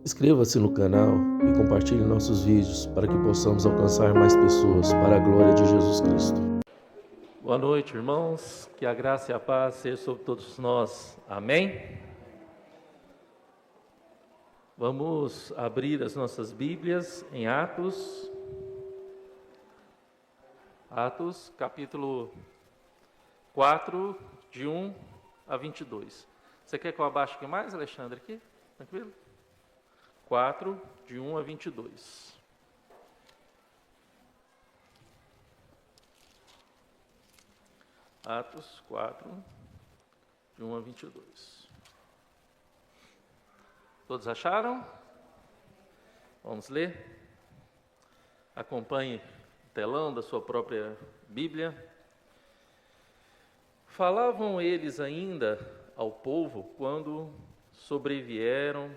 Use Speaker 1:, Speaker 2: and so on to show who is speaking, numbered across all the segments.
Speaker 1: Inscreva-se no canal e compartilhe nossos vídeos para que possamos alcançar mais pessoas para a glória de Jesus Cristo.
Speaker 2: Boa noite, irmãos. Que a graça e a paz sejam sobre todos nós. Amém? Vamos abrir as nossas Bíblias em Atos. Atos, capítulo 4, de 1 a 22. Você quer que eu abaixe aqui mais, Alexandre? Aqui? Tranquilo? 4, de 1 a 22. Atos 4, de 1 a 22. Todos acharam? Vamos ler? Acompanhe o telão da sua própria Bíblia. Falavam eles ainda ao povo quando sobrevieram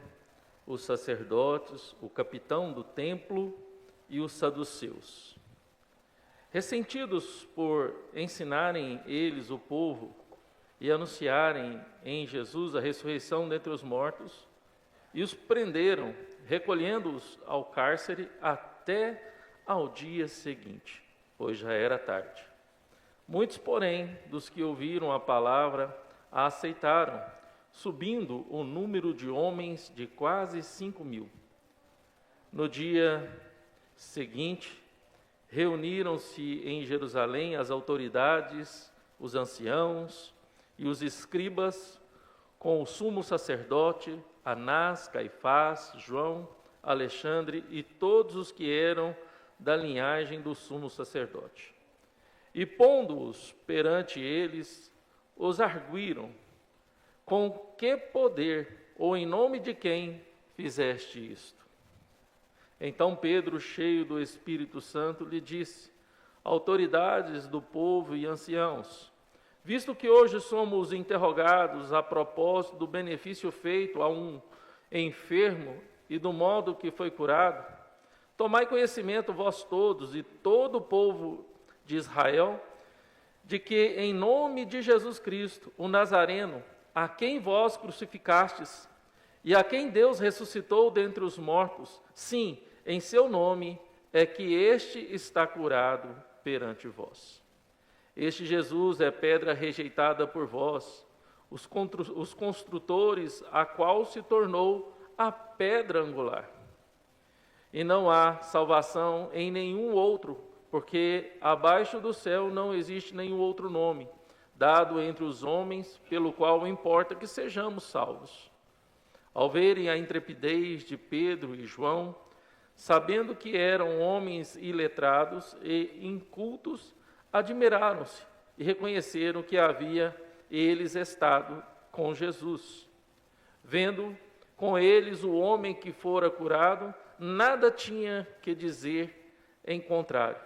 Speaker 2: os sacerdotes, o capitão do templo e os saduceus. Ressentidos por ensinarem eles o povo e anunciarem em Jesus a ressurreição dentre os mortos, e os prenderam, recolhendo-os ao cárcere até ao dia seguinte, pois já era tarde. Muitos, porém, dos que ouviram a palavra a aceitaram, subindo o número de homens de quase 5.000. No dia seguinte, reuniram-se em Jerusalém as autoridades, os anciãos e os escribas, com o sumo sacerdote, Anás, Caifás, João, Alexandre e todos os que eram da linhagem do sumo sacerdote. E pondo-os perante eles, os arguíram: com que poder ou em nome de quem fizeste isto? Então Pedro, cheio do Espírito Santo, lhe disse: autoridades do povo e anciãos, visto que hoje somos interrogados a propósito do benefício feito a um enfermo e do modo que foi curado, tomai conhecimento vós todos e todo o povo de Israel, de que em nome de Jesus Cristo, o Nazareno, a quem vós crucificastes e a quem Deus ressuscitou dentre os mortos, sim, em seu nome é que este está curado perante vós. Este Jesus é pedra rejeitada por vós, os construtores, a qual se tornou a pedra angular. E não há salvação em nenhum outro, porque abaixo do céu não existe nenhum outro nome, dado entre os homens, pelo qual importa que sejamos salvos. Ao verem a intrepidez de Pedro e João, sabendo que eram homens iletrados e incultos, admiraram-se e reconheceram que havia eles estado com Jesus. Vendo com eles o homem que fora curado, nada tinha que dizer em contrário.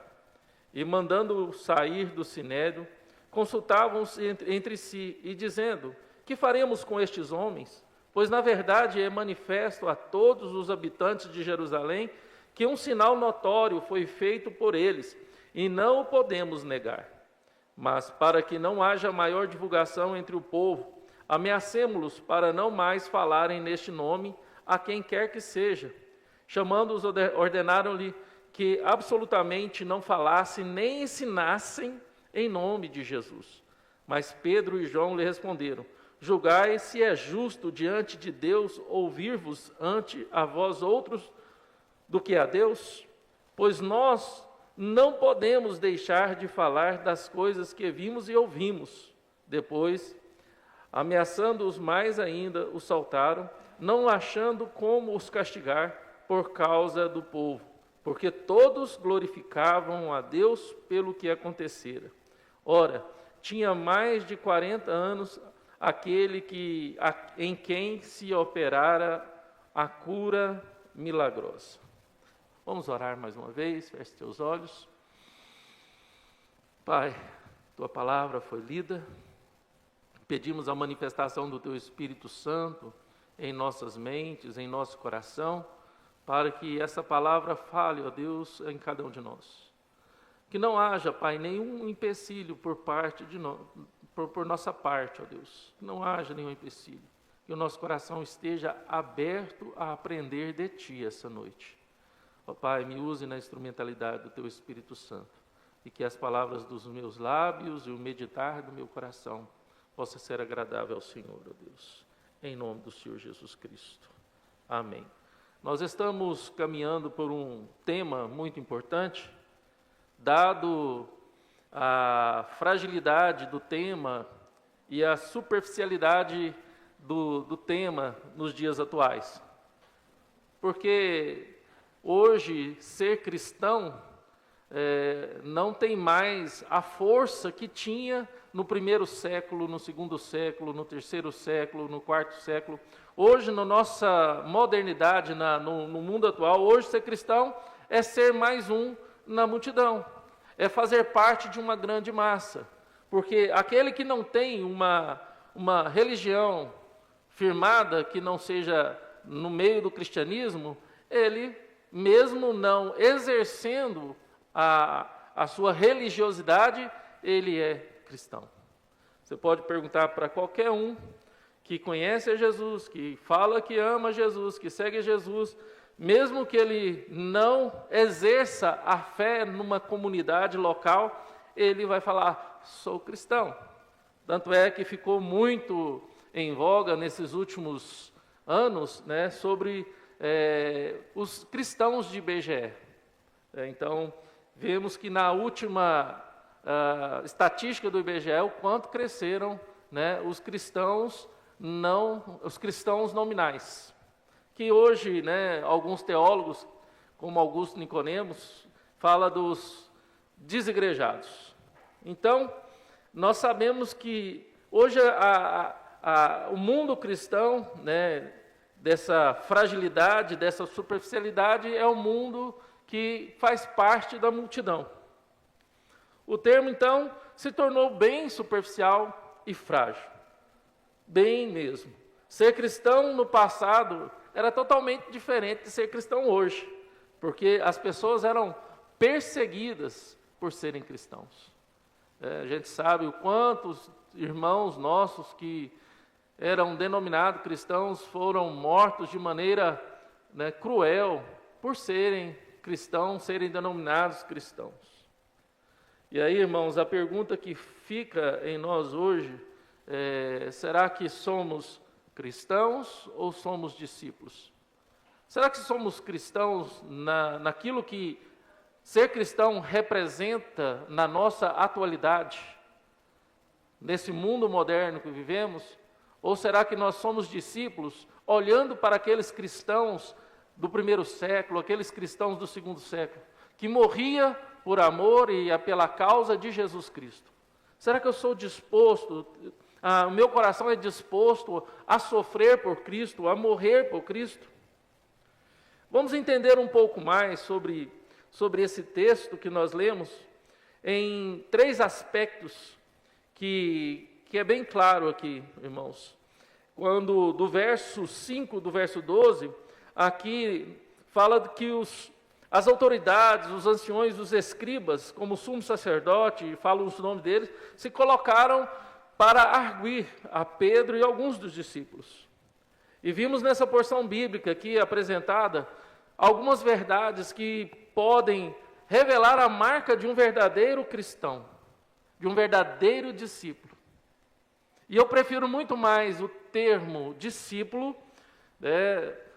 Speaker 2: E mandando-o sair do sinédrio, consultavam-se entre si e dizendo: que faremos com estes homens? Pois na verdade é manifesto a todos os habitantes de Jerusalém que um sinal notório foi feito por eles, e não o podemos negar. Mas para que não haja maior divulgação entre o povo, ameacemo-los para não mais falarem neste nome a quem quer que seja. Chamando-os, ordenaram-lhe que absolutamente não falassem nem ensinassem em nome de Jesus. Mas Pedro e João lhe responderam: julgai se é justo diante de Deus ouvir-vos ante a vós outros do que a Deus? Pois nós não podemos deixar de falar das coisas que vimos e ouvimos. Depois, ameaçando-os mais ainda, os soltaram, não achando como os castigar por causa do povo, porque todos glorificavam a Deus pelo que acontecera. Ora, tinha mais de 40 anos aquele em quem se operara a cura milagrosa. Vamos orar mais uma vez, feche teus olhos. Pai, tua palavra foi lida, pedimos a manifestação do teu Espírito Santo em nossas mentes, em nosso coração, para que essa palavra fale, ó Deus, em cada um de nós. Que não haja, Pai, nenhum empecilho por nossa parte, ó Deus. Que não haja nenhum empecilho. que o nosso coração esteja aberto a aprender de Ti essa noite. Ó Pai, me use na instrumentalidade do Teu Espírito Santo, e que as palavras dos meus lábios e o meditar do meu coração possa ser agradável ao Senhor, ó Deus, em nome do Senhor Jesus Cristo. Amém. Nós estamos caminhando por um tema muito importante, dado a fragilidade do tema e a superficialidade do tema nos dias atuais. Porque hoje ser cristão não tem mais a força que tinha no primeiro século, no segundo século, no terceiro século, no quarto século. Hoje, na nossa modernidade, no mundo atual, hoje ser cristão é ser mais um na multidão, é fazer parte de uma grande massa. Porque aquele que não tem uma religião firmada, que não seja no meio do cristianismo, ele, mesmo não exercendo a sua religiosidade, ele é cristão. Você pode perguntar para qualquer um que conhece a Jesus, que fala que ama Jesus, que segue Jesus, mesmo que ele não exerça a fé numa comunidade local, ele vai falar, sou cristão. Tanto é que ficou muito em voga nesses últimos anos, né, sobre os cristãos de IBGE. Então, vemos que na última estatística do IBGE, o quanto cresceram, né, os cristãos nominais. Que hoje, né, alguns teólogos, como Augusto Nicodemos, fala dos desigrejados. Então, nós sabemos que hoje o mundo cristão, né, dessa fragilidade, dessa superficialidade, é o mundo que faz parte da multidão. O termo, então, se tornou bem superficial e frágil. Bem mesmo. Ser cristão no passado era totalmente diferente de ser cristão hoje, porque as pessoas eram perseguidas por serem cristãos. A gente sabe o quantos irmãos nossos que eram denominados cristãos foram mortos de maneira, né, cruel por serem cristãos, serem denominados cristãos. E aí, irmãos, a pergunta que fica em nós hoje será que somos cristãos ou somos discípulos? Será que somos cristãos naquilo que ser cristão representa na nossa atualidade, nesse mundo moderno que vivemos? Ou será que nós somos discípulos olhando para aqueles cristãos do primeiro século, aqueles cristãos do segundo século, que morria por amor e pela causa de Jesus Cristo? Será que eu sou disposto, o meu coração é disposto a sofrer por Cristo, a morrer por Cristo? Vamos entender um pouco mais sobre esse texto que nós lemos, em 3 aspectos que é bem claro aqui, irmãos. Quando do verso 5, do verso 12, aqui fala que as autoridades, os anciões, os escribas, como o sumo sacerdote, falam os nomes deles, se colocaram para arguir a Pedro e alguns dos discípulos. E vimos nessa porção bíblica aqui apresentada algumas verdades que podem revelar a marca de um verdadeiro cristão, de um verdadeiro discípulo. E eu prefiro muito mais o termo discípulo,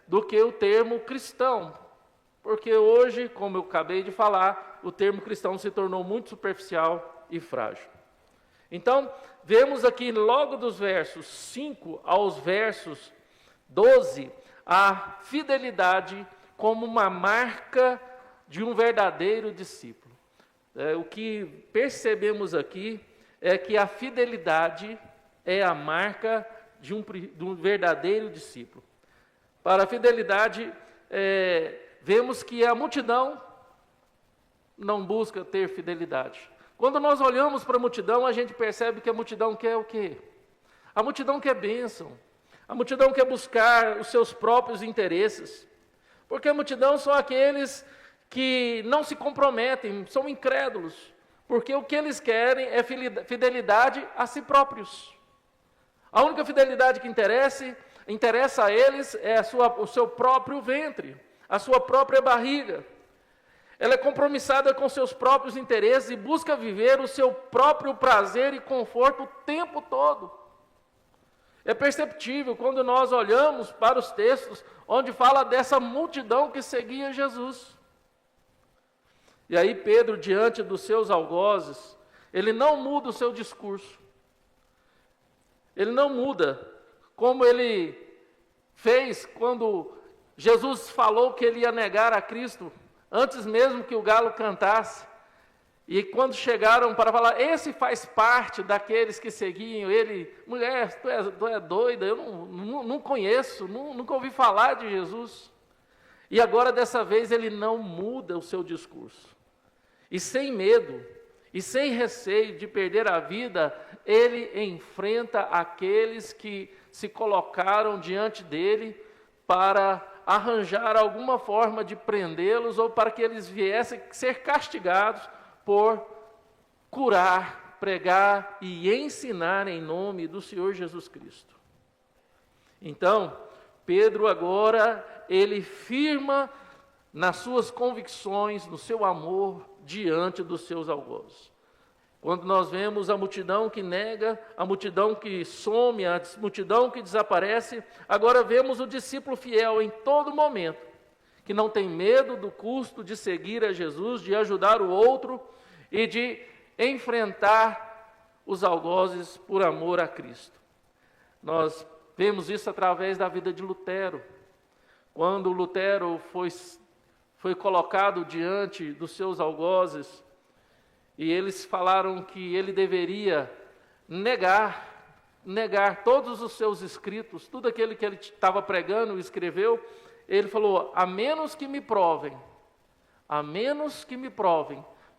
Speaker 2: do que o termo cristão, porque hoje, como eu acabei de falar, o termo cristão se tornou muito superficial e frágil. Então, vemos aqui logo dos versos 5 aos versos 12, a fidelidade como uma marca de um verdadeiro discípulo. O que percebemos aqui é que a fidelidade é a marca de um verdadeiro discípulo. Para a fidelidade, vemos que a multidão não busca ter fidelidade. Quando nós olhamos para a multidão, a gente percebe que a multidão quer o quê? A multidão quer bênção. A multidão quer buscar os seus próprios interesses. Porque a multidão são aqueles que não se comprometem, são incrédulos. Porque o que eles querem é fidelidade a si próprios. A única fidelidade que interessa interessa a eles é o seu próprio ventre, a sua própria barriga. Ela é compromissada com seus próprios interesses e busca viver o seu próprio prazer e conforto o tempo todo. É perceptível quando nós olhamos para os textos onde fala dessa multidão que seguia Jesus. E aí Pedro, diante dos seus algozes, ele não muda o seu discurso. Ele não muda como ele fez quando Jesus falou que ele ia negar a Cristo, antes mesmo que o galo cantasse. E quando chegaram para falar, esse faz parte daqueles que seguiam ele, mulher, tu é doida, eu não conheço, nunca ouvi falar de Jesus. E agora dessa vez ele não muda o seu discurso. E sem medo, e sem receio de perder a vida, ele enfrenta aqueles que se colocaram diante dele para arranjar alguma forma de prendê-los ou para que eles viessem ser castigados por curar, pregar e ensinar em nome do Senhor Jesus Cristo. Então, Pedro agora, ele firma nas suas convicções, no seu amor, diante dos seus algozes. Quando nós vemos a multidão que nega, a multidão que some, a multidão que desaparece, agora vemos o discípulo fiel em todo momento, que não tem medo do custo de seguir a Jesus, de ajudar o outro e de enfrentar os algozes por amor a Cristo. Nós vemos isso através da vida de Lutero. Quando Lutero foi colocado diante dos seus algozes, e eles falaram que ele deveria negar todos os seus escritos, tudo aquilo que ele estava pregando e escreveu, ele falou, a menos que me provem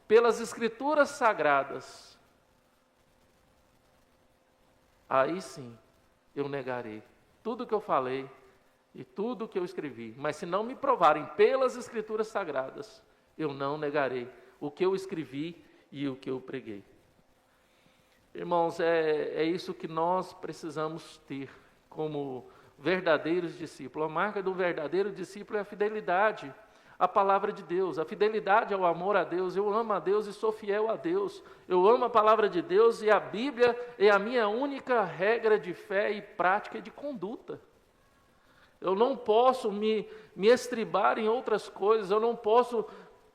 Speaker 2: pelas escrituras sagradas, aí sim eu negarei tudo que eu falei e tudo que eu escrevi, mas se não me provarem pelas escrituras sagradas, eu não negarei o que eu escrevi e o que eu preguei. Irmãos, é isso que nós precisamos ter como verdadeiros discípulos. A marca do verdadeiro discípulo é a fidelidade à palavra de Deus, a fidelidade ao amor a Deus. Eu amo a Deus e sou fiel a Deus. Eu amo a palavra de Deus e a Bíblia é a minha única regra de fé e prática e de conduta. Eu não posso me estribar em outras coisas, eu não posso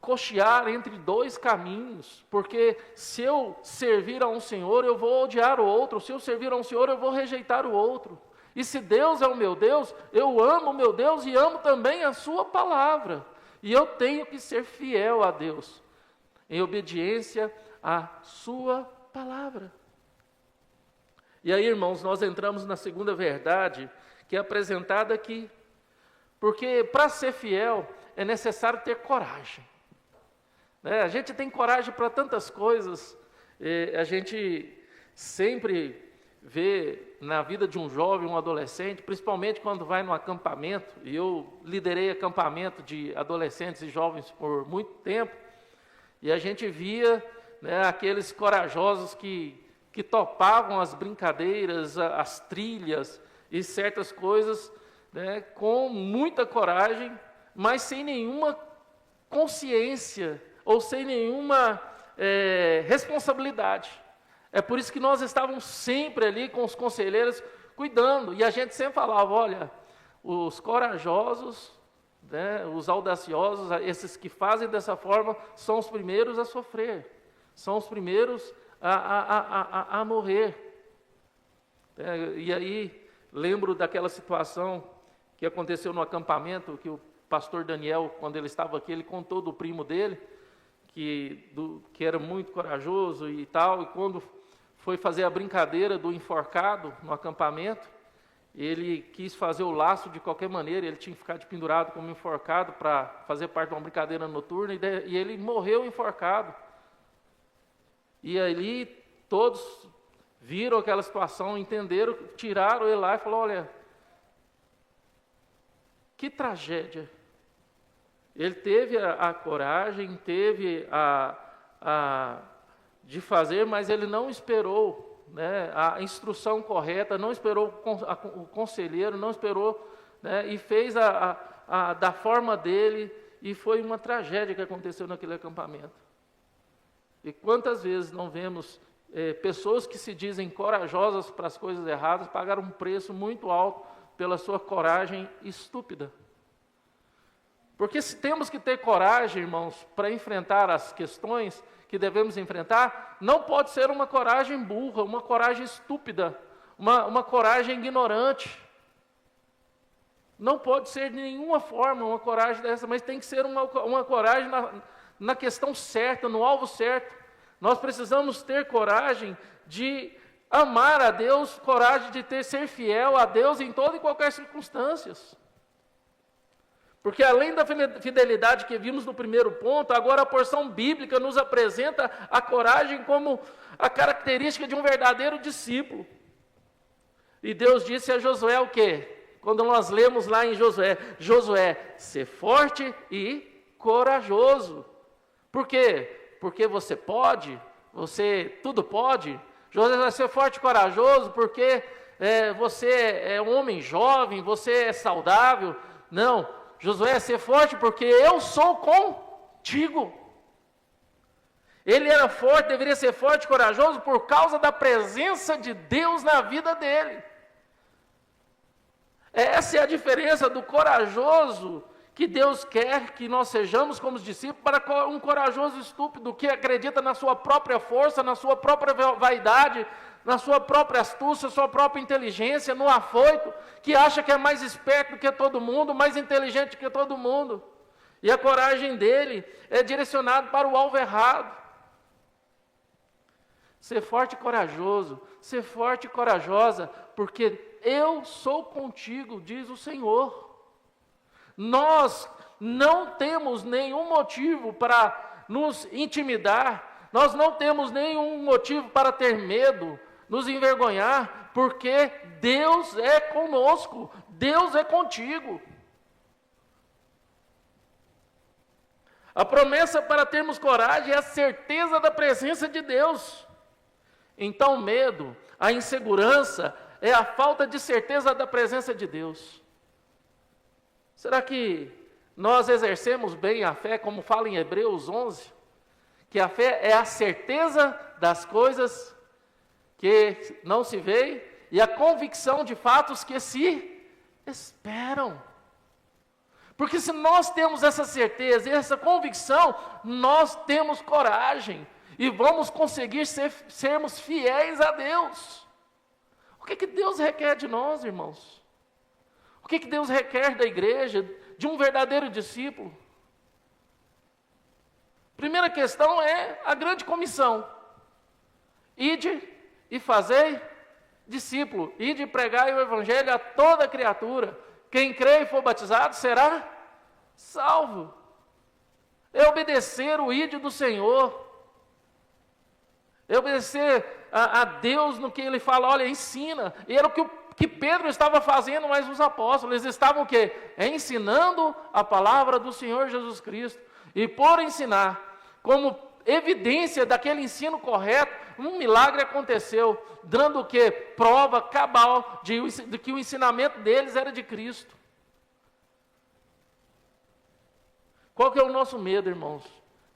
Speaker 2: cochear entre dois caminhos, porque se eu servir a um Senhor, eu vou odiar o outro, se eu servir a um Senhor, eu vou rejeitar o outro. E se Deus é o meu Deus, eu amo o meu Deus e amo também a sua palavra. E eu tenho que ser fiel a Deus, em obediência à sua palavra. E aí, irmãos, nós entramos na segunda verdade, que é apresentada aqui. Porque para ser fiel, é necessário ter coragem. A gente tem coragem para tantas coisas, a gente sempre vê na vida de um jovem, um adolescente, principalmente quando vai no acampamento, e eu liderei acampamento de adolescentes e jovens por muito tempo, e a gente via aqueles corajosos que topavam as brincadeiras, as trilhas e certas coisas, com muita coragem, mas sem nenhuma consciência ou sem nenhuma responsabilidade. É por isso que nós estávamos sempre ali com os conselheiros cuidando, e a gente sempre falava, olha, os corajosos, os audaciosos, esses que fazem dessa forma, são os primeiros a sofrer, são os primeiros a morrer. E aí, lembro daquela situação que aconteceu no acampamento, que o pastor Daniel, quando ele estava aqui, ele contou do primo dele, que era muito corajoso e tal, e quando foi fazer a brincadeira do enforcado no acampamento, ele quis fazer o laço de qualquer maneira, ele tinha que ficar de pendurado como enforcado para fazer parte de uma brincadeira noturna, e ele morreu enforcado. E ali todos viram aquela situação, entenderam, tiraram ele lá e falaram, olha, que tragédia. Ele teve a coragem, teve de fazer, mas ele não esperou né, a instrução correta, não esperou o conselheiro, não esperou, né, e fez da forma dele, e foi uma tragédia que aconteceu naquele acampamento. E quantas vezes não vemos pessoas que se dizem corajosas para as coisas erradas, pagaram um preço muito alto pela sua coragem estúpida. Porque se temos que ter coragem, irmãos, para enfrentar as questões que devemos enfrentar, não pode ser uma coragem burra, uma coragem estúpida, uma coragem ignorante. Não pode ser de nenhuma forma uma coragem dessa, mas tem que ser uma coragem na questão certa, no alvo certo. Nós precisamos ter coragem de amar a Deus, coragem de ser fiel a Deus em toda e qualquer circunstância. Porque além da fidelidade que vimos no primeiro ponto, agora a porção bíblica nos apresenta a coragem como a característica de um verdadeiro discípulo. E Deus disse a Josué o quê? Quando nós lemos lá em Josué, ser forte e corajoso. Por quê? Porque você pode, você tudo pode. Josué vai ser forte e corajoso porque você é um homem jovem, você é saudável. Não, Josué, ser forte porque eu sou contigo. Ele era forte, deveria ser forte e corajoso por causa da presença de Deus na vida dele. Essa é a diferença do corajoso que Deus quer que nós sejamos como discípulos para um corajoso estúpido que acredita na sua própria força, na sua própria vaidade, na sua própria astúcia, sua própria inteligência, no afoito, que acha que é mais esperto que todo mundo, mais inteligente que todo mundo. E a coragem dele é direcionada para o alvo errado. Ser forte e corajoso, ser forte e corajosa, porque eu sou contigo, diz o Senhor. Nós não temos nenhum motivo para nos intimidar, nós não temos nenhum motivo para ter medo, nos envergonhar, porque Deus é conosco, Deus é contigo. A promessa para termos coragem é a certeza da presença de Deus. Então, o medo, a insegurança, é a falta de certeza da presença de Deus. Será que nós exercemos bem a fé, como fala em Hebreus 11? Que a fé é a certeza das coisas que não se veem e a convicção de fatos que se esperam. Porque se nós temos essa certeza e essa convicção, nós temos coragem e vamos conseguir sermos fiéis a Deus. O que Deus requer de nós, irmãos? O que Deus requer da igreja, de um verdadeiro discípulo? Primeira questão é a grande comissão. Ide e fazei discípulo. Ide e pregai o evangelho a toda criatura. Quem crê e for batizado será salvo. É obedecer o ide do Senhor. É obedecer a Deus no que Ele fala, olha, ensina. E era o que Pedro estava fazendo, mas os apóstolos, eles estavam o quê? Ensinando a palavra do Senhor Jesus Cristo. E por ensinar, como evidência daquele ensino correto, um milagre aconteceu, dando o quê? Prova cabal de que o ensinamento deles era de Cristo. Qual que é o nosso medo, irmãos?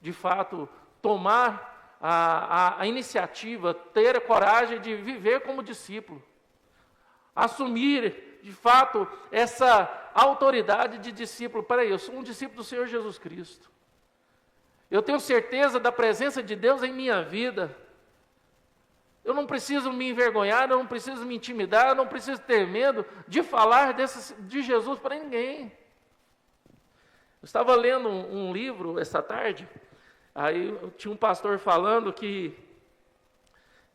Speaker 2: De fato, tomar a iniciativa, ter a coragem de viver como discípulo. Assumir, de fato, essa autoridade de discípulo. Peraí, eu sou um discípulo do Senhor Jesus Cristo. Eu tenho certeza da presença de Deus em minha vida. Eu não preciso me envergonhar, eu não preciso me intimidar, eu não preciso ter medo de falar de Jesus para ninguém. Eu estava lendo um livro essa tarde. Aí tinha um pastor falando que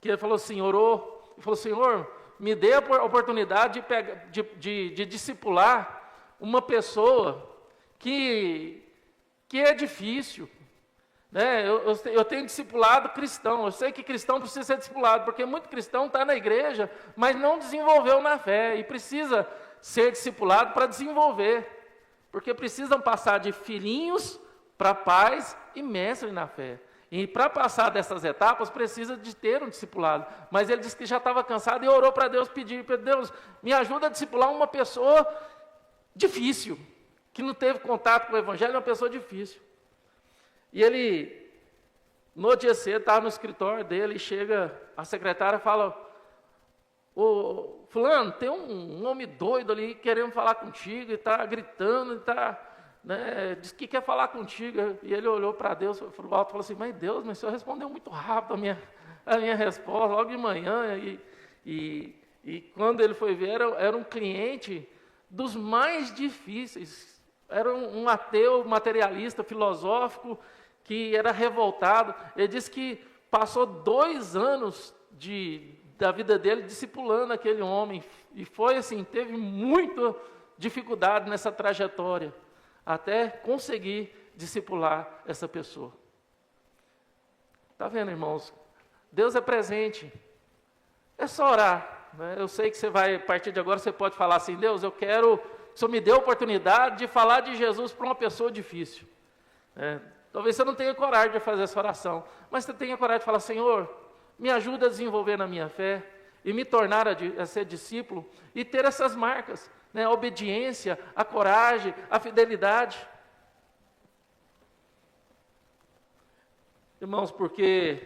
Speaker 2: ele falou assim, orou, e falou, Senhor, me dê a oportunidade de discipular uma pessoa que é difícil. Né? Eu tenho discipulado cristão, eu sei que cristão precisa ser discipulado, porque muito cristão está na igreja, mas não desenvolveu na fé, e precisa ser discipulado para desenvolver, porque precisam passar de filhinhos para pais e mestres na fé. E para passar dessas etapas, precisa de ter um discipulado. Mas ele disse que já estava cansado e orou para Deus, pedir para Deus, me ajuda a discipular uma pessoa difícil, que não teve contato com o Evangelho, é uma pessoa difícil. E ele, no dia cedo, estava no escritório dele, e chega a secretária e fala, ô fulano, tem um homem doido ali querendo falar contigo, e está gritando, e está... Né, disse que quer falar contigo, e ele olhou para Deus, falou alto, falou assim, mas Deus, mas o Senhor respondeu muito rápido a minha resposta, logo de manhã, e quando ele foi ver, era um cliente dos mais difíceis, era um ateu, materialista, filosófico, que era revoltado. Ele disse que passou 2 anos da vida dele discipulando aquele homem, e foi assim, teve muita dificuldade nessa trajetória, até conseguir discipular essa pessoa. Está vendo, irmãos? Deus é presente. É só orar. Né? Eu sei que você vai, a partir de agora, você pode falar assim, Deus, eu quero, o Senhor me deu a oportunidade de falar de Jesus para uma pessoa difícil. Talvez você não tenha coragem de fazer essa oração, mas você tenha coragem de falar, Senhor, me ajuda a desenvolver na minha fé e me tornar a ser discípulo e ter essas marcas. A obediência, a coragem, a fidelidade. Irmãos, porque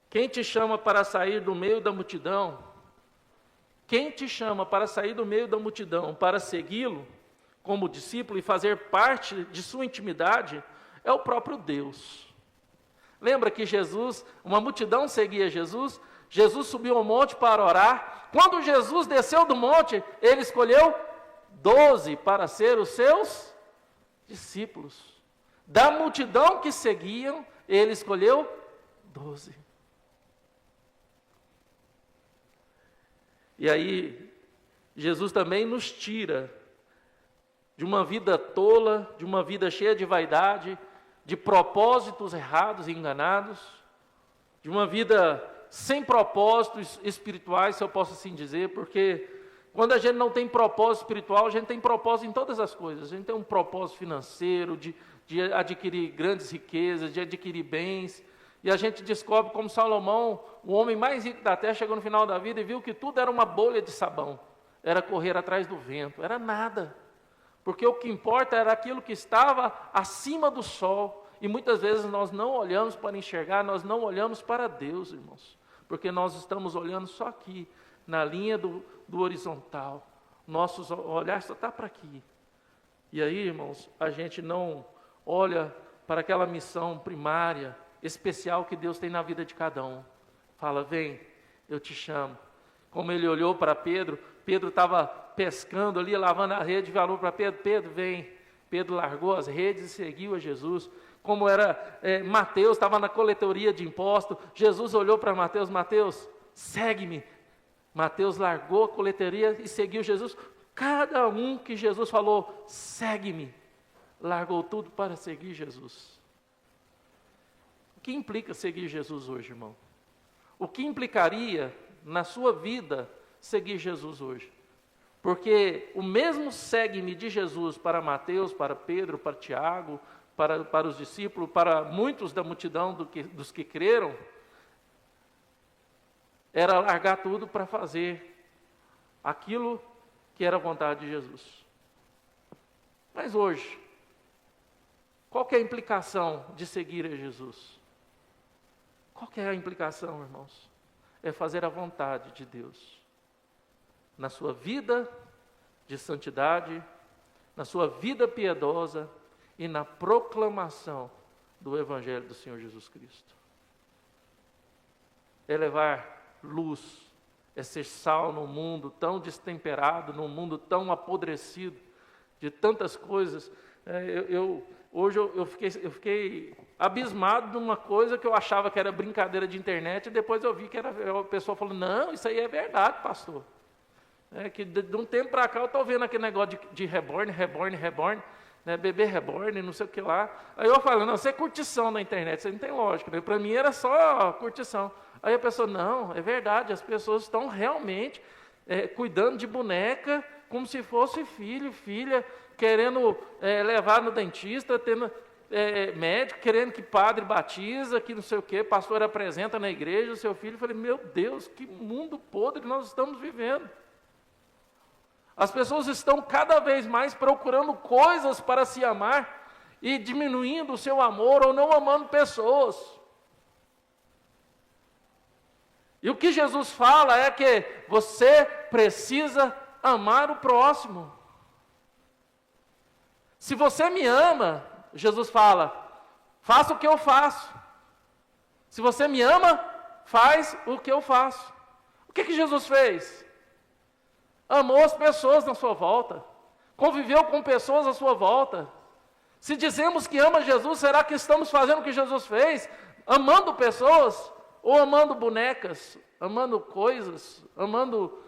Speaker 2: quem te chama para sair do meio da multidão, quem te chama para sair do meio da multidão, para segui-lo como discípulo e fazer parte de sua intimidade, é o próprio Deus. Lembra que uma multidão seguia Jesus, Jesus subiu ao monte para orar. Quando Jesus desceu do monte, ele escolheu 12 para ser os seus discípulos. Da multidão que seguiam, ele escolheu 12. E aí, Jesus também nos tira de uma vida tola, de uma vida cheia de vaidade, de propósitos errados e enganados, de uma vida sem propósitos espirituais, se eu posso assim dizer, porque quando a gente não tem propósito espiritual, a gente tem propósito em todas as coisas. A gente tem um propósito financeiro, de adquirir grandes riquezas, de adquirir bens, e a gente descobre como Salomão, o homem mais rico da terra, chegou no final da vida e viu que tudo era uma bolha de sabão, era correr atrás do vento, era nada, porque o que importa era aquilo que estava acima do sol, e muitas vezes nós não olhamos para enxergar, nós não olhamos para Deus, irmãos, porque nós estamos olhando só aqui, na linha do horizontal, nosso olhar só está para aqui, e aí, irmãos, a gente não olha para aquela missão primária, especial que Deus tem na vida de cada um. Fala, vem, eu te chamo. Como ele olhou para Pedro, Pedro estava pescando ali, lavando a rede, falou para Pedro, Pedro, vem. Pedro largou as redes e seguiu a Jesus. Como era Mateus, estava na coletoria de impostos, Jesus olhou para Mateus, Mateus, segue-me. Mateus largou a coletoria e seguiu Jesus. Cada um que Jesus falou, segue-me, largou tudo para seguir Jesus. O que implica seguir Jesus hoje, irmão? O que implicaria na sua vida seguir Jesus hoje? Porque o mesmo segue-me de Jesus para Mateus, para Pedro, para Tiago, para os discípulos, para muitos da multidão dos que creram, era largar tudo para fazer aquilo que era a vontade de Jesus. Mas hoje, qual que é a implicação de seguir a Jesus? Qual que é a implicação, irmãos? É fazer a vontade de Deus. Na sua vida de santidade, na sua vida piedosa e na proclamação do Evangelho do Senhor Jesus Cristo. É levar luz, é ser sal num mundo tão destemperado, num mundo tão apodrecido de tantas coisas. Hoje eu fiquei abismado de uma coisa que eu achava que era brincadeira de internet, e depois eu vi que a pessoa falou, não, isso aí é verdade, pastor. Que de um tempo para cá eu estou vendo aquele negócio de reborn, né, bebê reborn, não sei o que lá. Aí eu falo, não, isso é curtição na internet, isso não tem lógica. Né? Para mim era só curtição. Aí a pessoa, não, é verdade, as pessoas estão realmente cuidando de boneca como se fosse filho, filha, querendo levar no dentista, médico, querendo que padre batiza, que não sei o quê, pastor apresenta na igreja o seu filho. Eu falei, meu Deus, que mundo podre nós estamos vivendo. As pessoas estão cada vez mais procurando coisas para se amar e diminuindo o seu amor ou não amando pessoas. E o que Jesus fala é que você precisa amar o próximo. Se você me ama, Jesus fala, faça o que eu faço. Se você me ama, faz o que eu faço. O que Jesus fez? Amou as pessoas na sua volta, conviveu com pessoas à sua volta. Se dizemos que ama Jesus, será que estamos fazendo o que Jesus fez? Amando pessoas ou amando bonecas, amando coisas, amando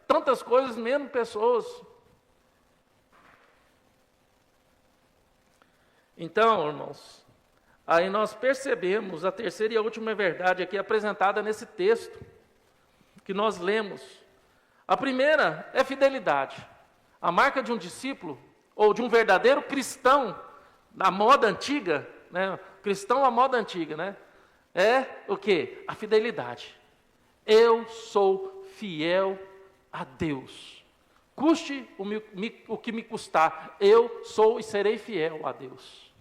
Speaker 2: tantas coisas, menos pessoas? Então, irmãos, aí nós percebemos a terceira e a última verdade aqui apresentada nesse texto que nós lemos. A primeira é fidelidade. A marca de um discípulo, ou de um verdadeiro cristão, na moda antiga, né? Cristão à moda antiga, né? É o quê? A fidelidade. Eu sou fiel a Deus. Custe o que me custar, eu sou e serei fiel a Deus.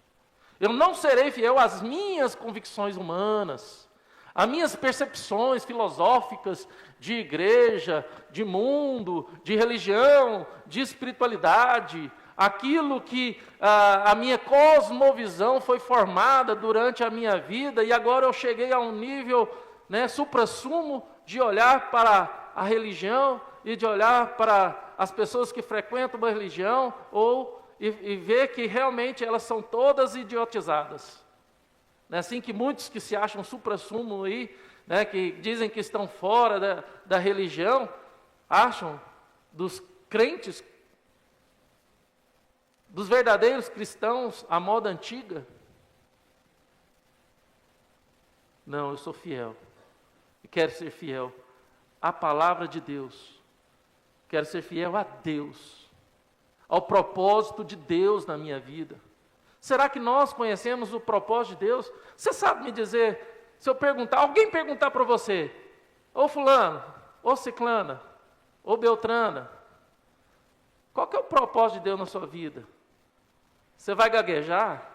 Speaker 2: Eu não serei fiel às minhas convicções humanas, às minhas percepções filosóficas de igreja, de mundo, de religião, de espiritualidade, aquilo que a minha cosmovisão foi formada durante a minha vida e agora eu cheguei a um nível, suprassumo de olhar para a religião e de olhar para as pessoas que frequentam uma religião e ver que realmente elas são todas idiotizadas. É assim que muitos que se acham suprassumo aí, que dizem que estão fora da religião, acham dos crentes, dos verdadeiros cristãos, à moda antiga. Não, eu sou fiel. E quero ser fiel à palavra de Deus. Quero ser fiel a Deus, ao propósito de Deus na minha vida. Será que nós conhecemos o propósito de Deus? Você sabe me dizer, se eu perguntar, alguém perguntar para você, ô fulano, ô ciclana, ô beltrana, qual que é o propósito de Deus na sua vida? Você vai gaguejar?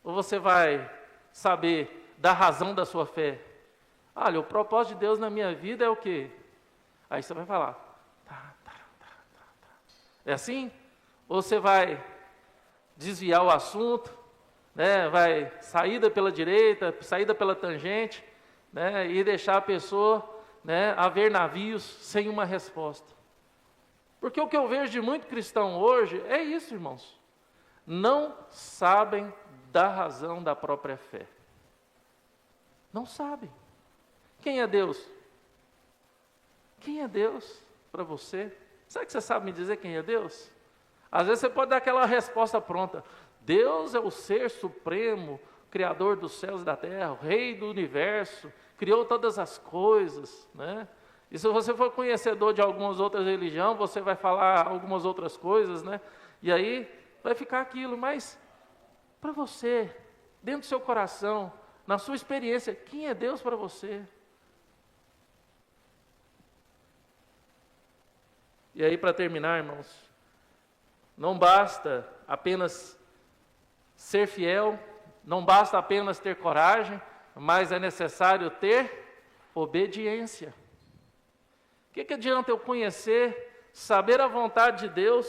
Speaker 2: Ou você vai saber da razão da sua fé? Olha, o propósito de Deus na minha vida é o quê? Aí você vai falar, É assim? Ou você vai desviar o assunto, vai saída pela direita, saída pela tangente, e deixar a pessoa a ver navios sem uma resposta. Porque o que eu vejo de muito cristão hoje é isso, irmãos. Não sabem da razão da própria fé. Não sabem. Quem é Deus? Quem é Deus para você? Será que você sabe me dizer quem é Deus? Às vezes você pode dar aquela resposta pronta. Deus é o ser supremo, criador dos céus e da terra, o rei do universo, criou todas as coisas, E se você for conhecedor de algumas outras religiões, você vai falar algumas outras coisas, E aí vai ficar aquilo. Mas para você, dentro do seu coração, na sua experiência, quem é Deus para você? E aí, para terminar, irmãos, não basta apenas ser fiel, não basta apenas ter coragem, mas é necessário ter obediência. O que adianta eu conhecer, saber a vontade de Deus,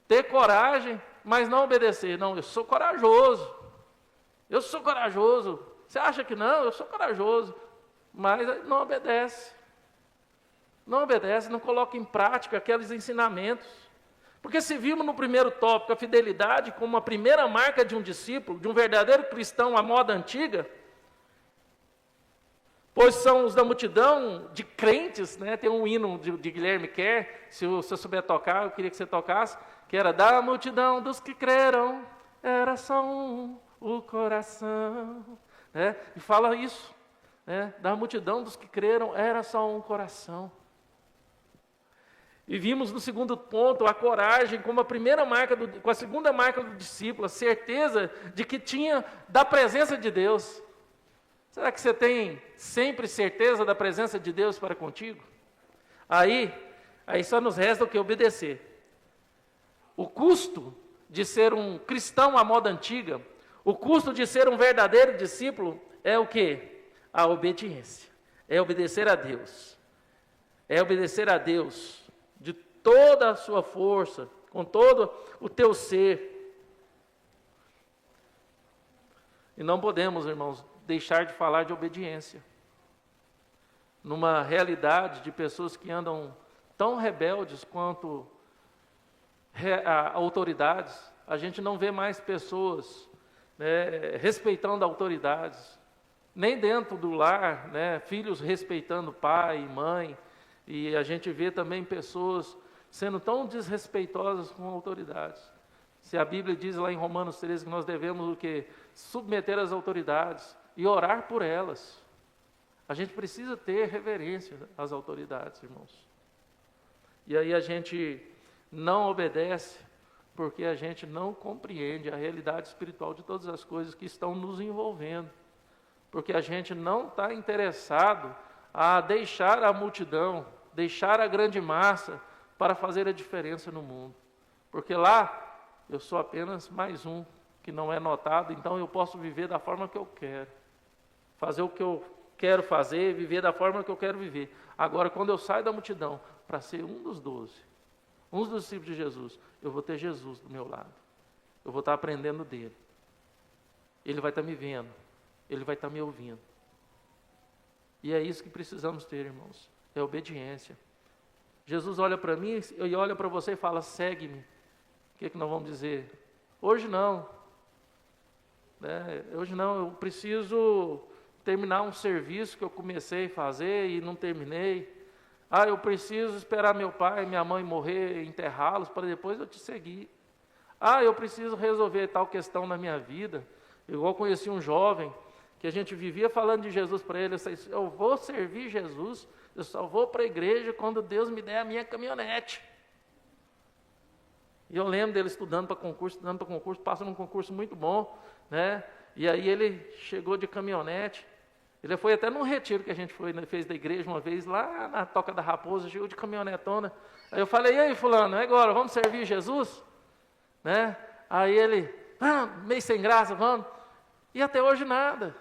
Speaker 2: ter coragem, mas não obedecer? Não, eu sou corajoso. Eu sou corajoso. Você acha que não? Eu sou corajoso. Mas não obedece. Não obedece, não coloca em prática aqueles ensinamentos. Porque se vimos no primeiro tópico a fidelidade como a primeira marca de um discípulo, de um verdadeiro cristão à moda antiga, pois são os da multidão de crentes, tem um hino de Guilherme Kerr, se eu souber tocar, eu queria que você tocasse, que era da multidão dos que creram, era só um o coração, e fala isso, da multidão dos que creram, era só um coração. E vimos no segundo ponto a coragem como a primeira marca, com a segunda marca do discípulo, a certeza de que tinha da presença de Deus. Será que você tem sempre certeza da presença de Deus para contigo? Aí só nos resta o que? Obedecer. O custo de ser um cristão à moda antiga, o custo de ser um verdadeiro discípulo é o quê? A obediência. É obedecer a Deus. É obedecer a Deus de toda a sua força, com todo o teu ser. E não podemos, irmãos, deixar de falar de obediência. Numa realidade de pessoas que andam tão rebeldes quanto autoridades, a gente não vê mais pessoas, né, respeitando autoridades, nem dentro do lar, né, filhos respeitando pai e mãe, e a gente vê também pessoas sendo tão desrespeitosas com autoridades. Se a Bíblia diz lá em Romanos 13 que nós devemos o quê? Submeter as autoridades e orar por elas. A gente precisa ter reverência às autoridades, irmãos. E aí a gente não obedece porque a gente não compreende a realidade espiritual de todas as coisas que estão nos envolvendo. Porque a gente não está interessado a deixar a multidão, deixar a grande massa para fazer a diferença no mundo. Porque lá eu sou apenas mais um que não é notado, então eu posso viver da forma que eu quero. Fazer o que eu quero fazer, viver da forma que eu quero viver. Agora, quando eu saio da multidão para ser um dos 12, um dos discípulos de Jesus, eu vou ter Jesus do meu lado. Eu vou estar aprendendo dele. Ele vai estar me vendo. Ele vai estar me ouvindo. E é isso que precisamos ter, irmãos. É obediência. Jesus olha para mim e olha para você e fala, segue-me. O que nós vamos dizer? Hoje não. Hoje não, eu preciso terminar um serviço que eu comecei a fazer e não terminei. Eu preciso esperar meu pai e minha mãe morrer, enterrá-los, para depois eu te seguir. Eu preciso resolver tal questão na minha vida. Eu conheci um jovem que a gente vivia falando de Jesus para ele. Eu vou servir Jesus, eu só vou para a igreja quando Deus me der a minha caminhonete. E eu lembro dele estudando para concurso, passa num concurso muito bom, né? E aí ele chegou de caminhonete. Ele foi até num retiro que a gente fez da igreja uma vez, lá na Toca da Raposa, chegou de caminhonetona. Aí eu falei, e aí fulano, agora, vamos servir Jesus? Né? Aí ele, meio sem graça, vamos. E até hoje nada.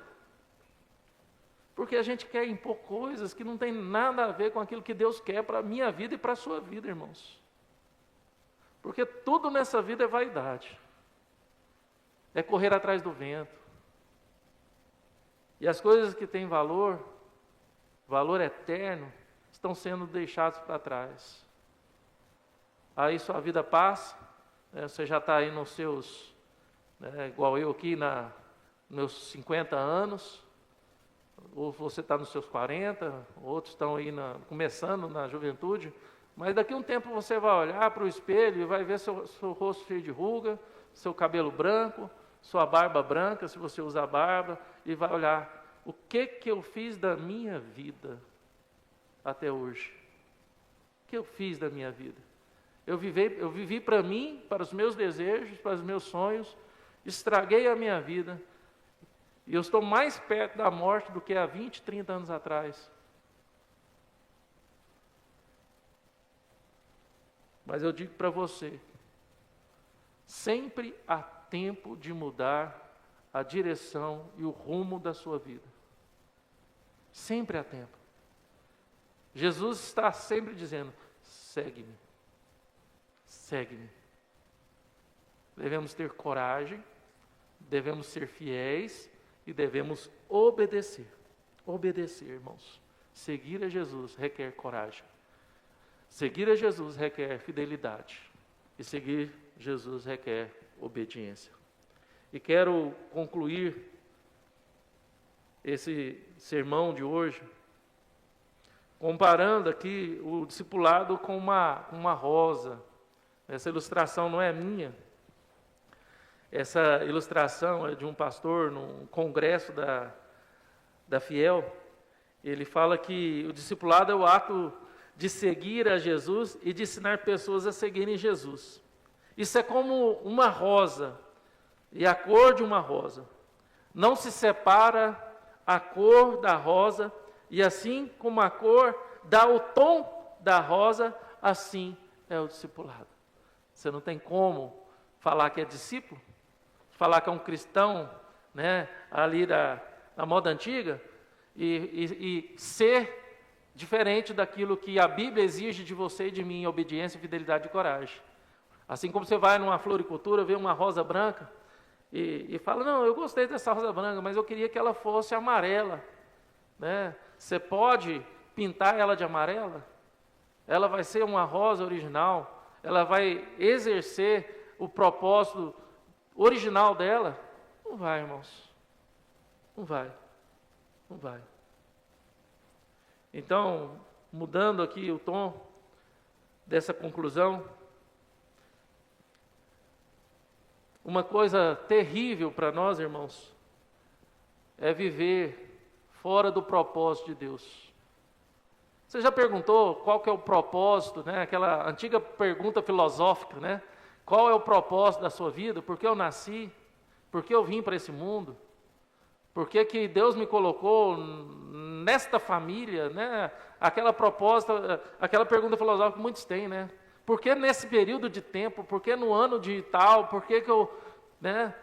Speaker 2: Porque a gente quer impor coisas que não tem nada a ver com aquilo que Deus quer para a minha vida e para a sua vida, irmãos. Porque tudo nessa vida é vaidade. É correr atrás do vento. E as coisas que têm valor eterno, estão sendo deixadas para trás. Aí sua vida passa, né, você já está aí nos seus, igual eu aqui, nos meus 50 anos, ou você está nos seus 40, outros estão aí começando na juventude, mas daqui a um tempo você vai olhar para o espelho e vai ver seu rosto cheio de ruga, seu cabelo branco, sua barba branca, se você usar barba, e vai olhar, o que eu fiz da minha vida até hoje? O que eu fiz da minha vida? Eu vivi para mim, para os meus desejos, para os meus sonhos, estraguei a minha vida, e eu estou mais perto da morte do que há 20, 30 anos atrás. Mas eu digo para você, sempre há tempo de mudar a direção e o rumo da sua vida. Sempre há tempo. Jesus está sempre dizendo, segue-me, segue-me. Devemos ter coragem, devemos ser fiéis e devemos obedecer. Obedecer, irmãos. Seguir a Jesus requer coragem. Seguir a Jesus requer fidelidade. E seguir Jesus requer obediência. E quero concluir esse sermão de hoje comparando aqui o discipulado com uma rosa. Essa ilustração não é minha. Essa ilustração é de um pastor num congresso da Fiel. Ele fala que o discipulado é o ato de seguir a Jesus e de ensinar pessoas a seguirem Jesus. Isso é como uma rosa e a cor de uma rosa. Não se separa a cor da rosa, e assim como a cor dá o tom da rosa, assim é o discipulado. Você não tem como falar que é discípulo, falar que é um cristão, né, ali da moda antiga, e ser diferente daquilo que a Bíblia exige de você e de mim, obediência, fidelidade e coragem. Assim como você vai numa floricultura, vê uma rosa branca, e fala, não, eu gostei dessa rosa branca, mas eu queria que ela fosse amarela, né? Você pode pintar ela de amarela? Ela vai ser uma rosa original, ela vai exercer o propósito original dela? Não vai, irmãos. Não vai. Não vai. Então, mudando aqui o tom dessa conclusão, uma coisa terrível para nós, irmãos, é viver fora do propósito de Deus. Você já perguntou qual que é o propósito, né? Aquela antiga pergunta filosófica, né? Qual é o propósito da sua vida? Por que eu nasci? Por que eu vim para esse mundo? Por que que Deus me colocou nesta família, né? Aquela pergunta filosófica que muitos têm, né? Por que nesse período de tempo? Por que no ano de tal? Por que eu, né?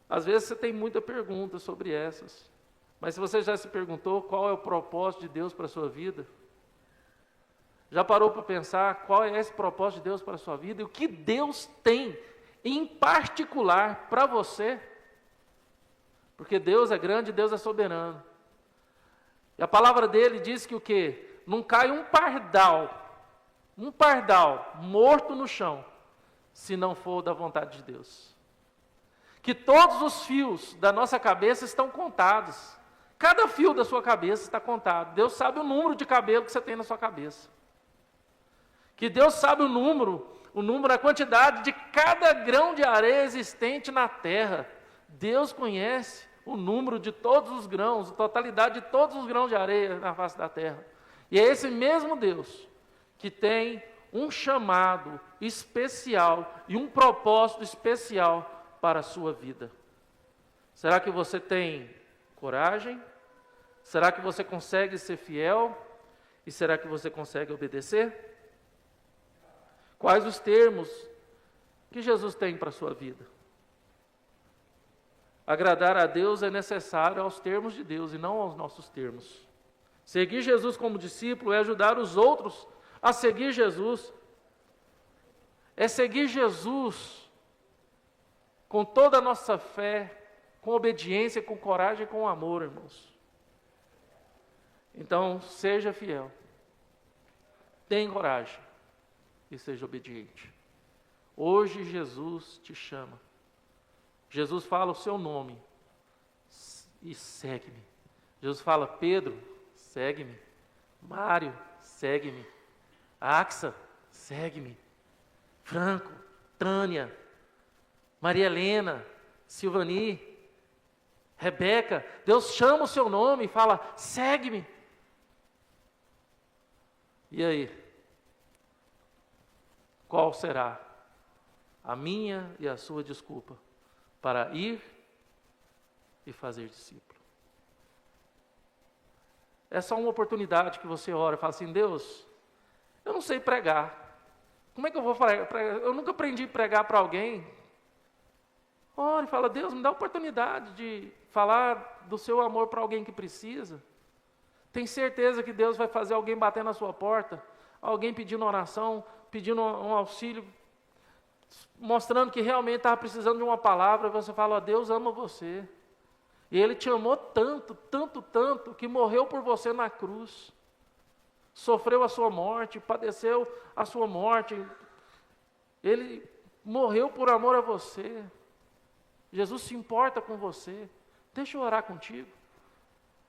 Speaker 2: Às vezes você tem muita pergunta sobre essas. Mas se você já se perguntou qual é o propósito de Deus para a sua vida? Já parou para pensar qual é esse propósito de Deus para a sua vida? E o que Deus tem em particular para você? Porque Deus é grande, Deus é soberano. E a palavra dele diz que o quê? Não cai um pardal morto no chão, se não for da vontade de Deus. Que todos os fios da nossa cabeça estão contados. Cada fio da sua cabeça está contado. Deus sabe o número de cabelo que você tem na sua cabeça. Que Deus sabe o número, a quantidade de cada grão de areia existente na terra. Deus conhece o número de todos os grãos, a totalidade de todos os grãos de areia na face da terra. E é esse mesmo Deus que tem um chamado especial e um propósito especial para a sua vida. Será que você tem coragem? Será que você consegue ser fiel? E será que você consegue obedecer? Quais os termos que Jesus tem para a sua vida? Agradar a Deus é necessário aos termos de Deus e não aos nossos termos. Seguir Jesus como discípulo é ajudar os outros a seguir Jesus. É seguir Jesus com toda a nossa fé, com obediência, com coragem e com amor, irmãos. Então, seja fiel. Tenha coragem e seja obediente. Hoje Jesus te chama. Jesus fala o seu nome e segue-me. Jesus fala, Pedro, segue-me. Mário, segue-me. Axa, segue-me. Franco, Tânia, Maria Helena, Silvani, Rebeca. Deus chama o seu nome e fala, segue-me. E aí? Qual será a minha e a sua desculpa para ir e fazer discípulo? É só uma oportunidade que você ora e fala assim, Deus, eu não sei pregar. Como é que eu vou pregar? Eu nunca aprendi a pregar para alguém. Ora e fala, Deus, me dá a oportunidade de falar do seu amor para alguém que precisa. Tem certeza que Deus vai fazer alguém bater na sua porta, alguém pedindo oração, pedindo um auxílio, mostrando que realmente estava precisando de uma palavra, e você fala, Deus ama você. E Ele te amou tanto, tanto, tanto, que morreu por você na cruz. Sofreu a sua morte, padeceu a sua morte. Ele morreu por amor a você. Jesus se importa com você. Deixa eu orar contigo.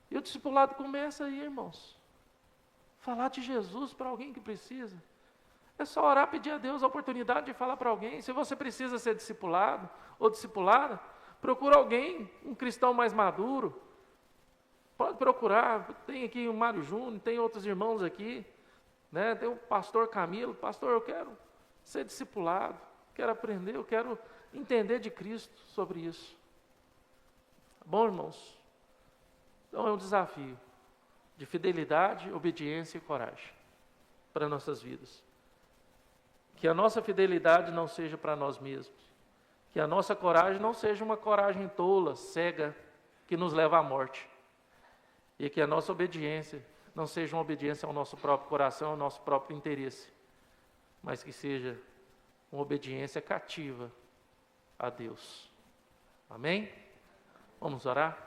Speaker 2: E o discipulado começa aí, irmãos. Falar de Jesus para alguém que precisa. É só orar, pedir a Deus a oportunidade de falar para alguém. Se você precisa ser discipulado ou discipulada, procura alguém, um cristão mais maduro, Pode procurar, tem aqui o Mário Júnior, tem outros irmãos aqui, né? Tem o pastor Camilo. Pastor, eu quero ser discipulado, quero aprender, eu quero entender de Cristo sobre isso. Bom, irmãos, então é um desafio de fidelidade, obediência e coragem para nossas vidas. Que a nossa fidelidade não seja para nós mesmos, que a nossa coragem não seja uma coragem tola, cega, que nos leva à morte, e que a nossa obediência não seja uma obediência ao nosso próprio coração, ao nosso próprio interesse, mas que seja uma obediência cativa a Deus. Amém? Vamos orar?